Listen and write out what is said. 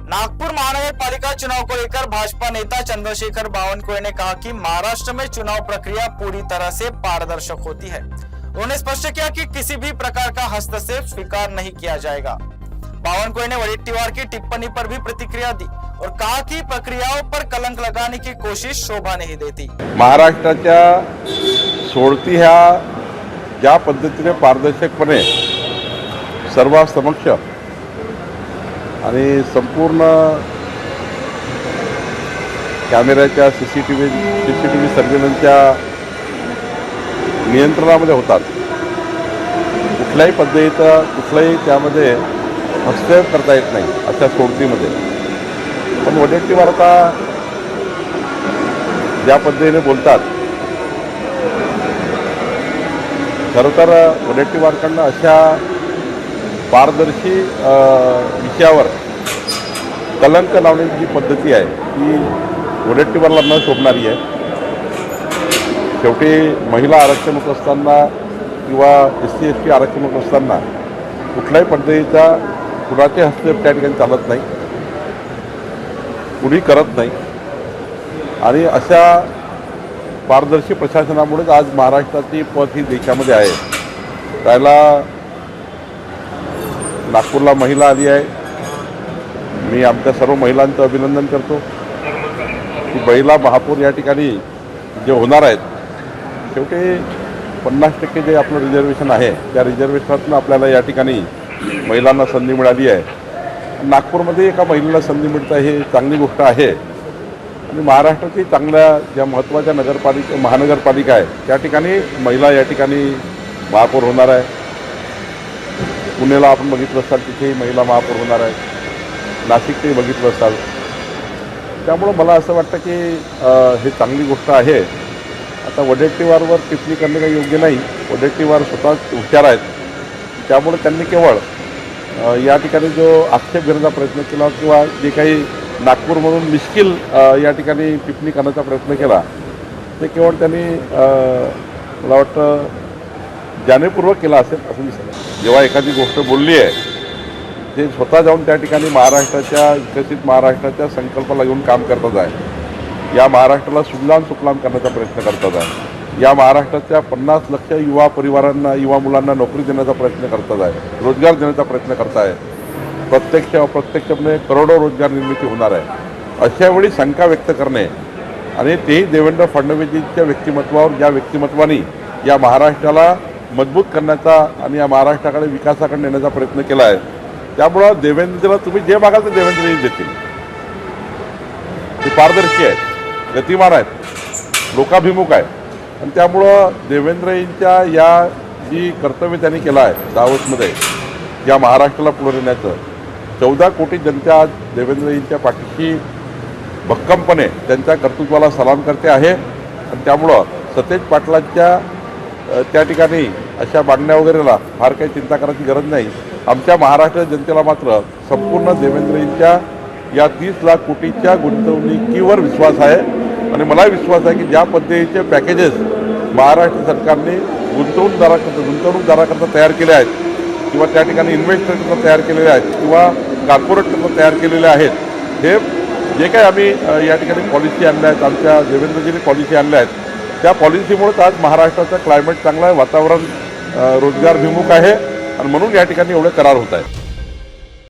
नागपुर महानगर पालिका चुनाव को लेकर भाजपा नेता चंद्रशेखर बावनकुळे ने कहा कि महाराष्ट्र में चुनाव प्रक्रिया पूरी तरह से पारदर्शक होती है। उन्होंने स्पष्ट किया कि किसी भी प्रकार का हस्तक्षेप स्वीकार नहीं किया जाएगा। बावनकुळे ने वडेट्टीवार की टिप्पणी पर भी प्रतिक्रिया दी और कहा कि प्रक्रियाओं पर कलंक लगाने की कोशिश शोभा नहीं देती। महाराष्ट्राच्या सोडती ह्या ज्या पद्धतीने पारदर्शकपणे सर्वांसमक्ष आणि संपूर्ण कॅमेऱ्याच्या सीसीटीव्ही सर्व्हेलन्सच्या नियंत्रणामध्ये होतात। कुठल्याही पद्धतीचा कुठलाही त्यामध्ये हस्तक्षेप करता येत नाही अशा सोडतीमध्ये। पण वडेट्टीवार आता ज्या पद्धतीने बोलतात, खरं तर वडेट्टीवारकडनं अशा पारदर्शी विषयावर कलंक लावण्याची जी पद्धती आहे ती वडेट्टीवारला न शोभणारी आहे। शेवटी महिला आरक्षण होत असताना किंवा SC ST आरक्षण होत असताना कुठल्याही पद्धतीचा कुणाचे हस्तक्षेप त्या ठिकाणी चालत नाही, कुणी करत नाही। आणि अशा पारदर्शी प्रशासनामुळेच आज महाराष्ट्राची पत ही देशामध्ये आहे। त्याला नागपूरला महिला आली आहे, मी आमच्या सर्व महिलांचं अभिनंदन करतो की महिला महापौर या ठिकाणी जे होणार आहेत, शेवटी 50% जे आपलं रिझर्वेशन आहे त्या रिझर्वेशनातून आपल्याला या ठिकाणी महिलांना संधी मिळाली आहे। नागपूरमध्ये एका महिलेला संधी मिळतं हे चांगली गोष्ट आहे। आणि महाराष्ट्राची चांगल्या ज्या महत्त्वाच्या महानगरपालिका आहे त्या ठिकाणी महिला या ठिकाणी महापौर होणार आहे। पुण्याला आपण बघितलं असाल तिथेही महिला महापौर होणार आहे, नाशिकचंही बघितलं असाल। त्यामुळं मला असं वाटतं की हे चांगली गोष्ट आहे। आता वडेट्टीवारवर टिप्पणी करणे काही योग्य नाही। वडेट्टीवार स्वतःच हुशार आहेत, त्यामुळे त्यांनी केवळ या ठिकाणी जो आक्षेप घेण्याचा प्रयत्न केला किंवा जे काही नागपूरमधून मिश्किल या ठिकाणी टिप्पणी करण्याचा प्रयत्न केला ते केवळ त्यांनी मला वाटतं जाणीवपूर्वक केला असेल असं दिसतं। जेव्हा एखादी गोष्ट बोलली आहे ते स्वतः जाऊन त्या ठिकाणी महाराष्ट्राच्या विकसित महाराष्ट्राच्या संकल्पाला घेऊन काम करतात आहे। या महाराष्ट्राला सुजलाम सुफलाम करण्याचा प्रयत्न करतात आहे। या महाराष्ट्राच्या 50 लाख युवा परिवारांना युवा मुलांना नोकरी देण्याचा प्रयत्न करतात आहे, रोजगार देण्याचा प्रयत्न करत आहे। प्रत्यक्ष अप्रत्यक्षपणे करोडो रोजगार निर्मिती होणार आहे। अशा वेळी शंका व्यक्त करणे आणि तेही देवेंद्र फडणवीसजींच्या व्यक्तिमत्वावर, ज्या व्यक्तिमत्वाने या महाराष्ट्राला मजबूत करण्याचा आणि या महाराष्ट्राकडे विकासाकडे नेण्याचा प्रयत्न केला आहे, त्यामुळं देवेंद्रला तुम्ही जे मागाल ते देवेंद्रजी देतील। ते पारदर्शी आहेत, गतिमान आहेत, लोकाभिमुख आहेत आणि त्यामुळं देवेंद्रजींच्या या जी कर्तव्य त्यांनी केलं आहे दावोसमध्ये या महाराष्ट्राला पुढे नेण्याचं, 14 कोटी जनता आज देवेंद्रजींच्या पाठीशी भक्कमपणे त्यांच्या कर्तृत्वाला सलाम करते आहे। आणि त्यामुळं सतेज पाटलांच्या त्या ठिकाणी अशा मागण्या वगैरेला फार काही चिंता करायची गरज नाही। आमच्या महाराष्ट्र जनतेला मात्र संपूर्ण देवेंद्रजींच्या या 30 लाख कोटीच्या गुंतवणुकीवर विश्वास आहे। आणि मला विश्वास आहे की ज्या पद्धतीचे पॅकेजेस महाराष्ट्र सरकारने गुंतवणूकदाराकरता तयार केले आहेत किंवा त्या ठिकाणी इन्व्हेस्टरकरता तयार केलेले आहेत किंवा कॉर्पोरेटकरता तयार केलेले आहेत, हे जे काही आम्ही या ठिकाणी पॉलिसी आणल्या आहेत, आमच्या देवेंद्रजींनी पॉलिसी आणल्या आहेत, त्या पॉलिसीमुळेच आज महाराष्ट्राचं क्लायमेट चांगलं आहे, वातावरण रोजगारभिमुख आहे आणि म्हणून या ठिकाणी एवढे करार होत आहेत।